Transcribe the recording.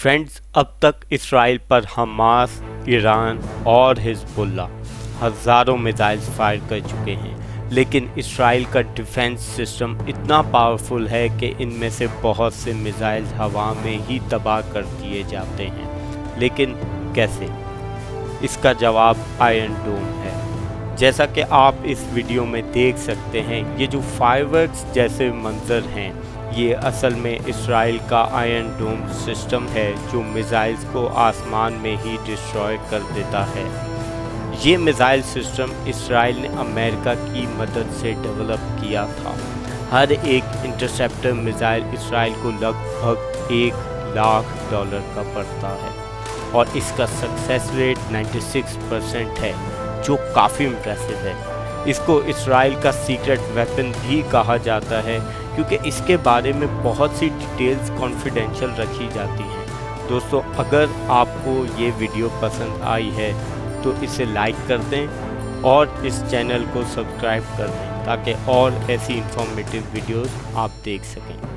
Friends, अब तक Israel पर हमास, ईरान और हिजबुल्लाह हज़ारों मिसाइल्स फायर कर चुके हैं, लेकिन इसराइल का डिफेंस सिस्टम इतना पावरफुल है कि इनमें से बहुत से मिसाइल्स हवा में ही तबाह कर दिए जाते हैं। लेकिन कैसे? इसका जवाब आयरन डोम है। जैसा कि आप इस वीडियो में देख सकते हैं, ये जो फायरवर्क्स जैसे मंजर हैं, ये असल में इसराइल का आयरन डोम सिस्टम है जो मिसाइल्स को आसमान में ही डिस्ट्रॉय कर देता है। ये मिसाइल सिस्टम इसराइल ने अमेरिका की मदद से डेवलप किया था। हर एक इंटरसेप्टर मिसाइल इसराइल को लगभग $1 लाख का पड़ता है और इसका सक्सेस रेट 96% है, जो काफ़ी इम्प्रेसिव है। इसको इसराइल का सीक्रेट वेपन भी कहा जाता है क्योंकि इसके बारे में बहुत सी डिटेल्स कॉन्फिडेंशियल रखी जाती हैं। दोस्तों, अगर आपको ये वीडियो पसंद आई है तो इसे लाइक कर दें और इस चैनल को सब्सक्राइब कर दें ताकि और ऐसी इंफॉर्मेटिव वीडियोस आप देख सकें।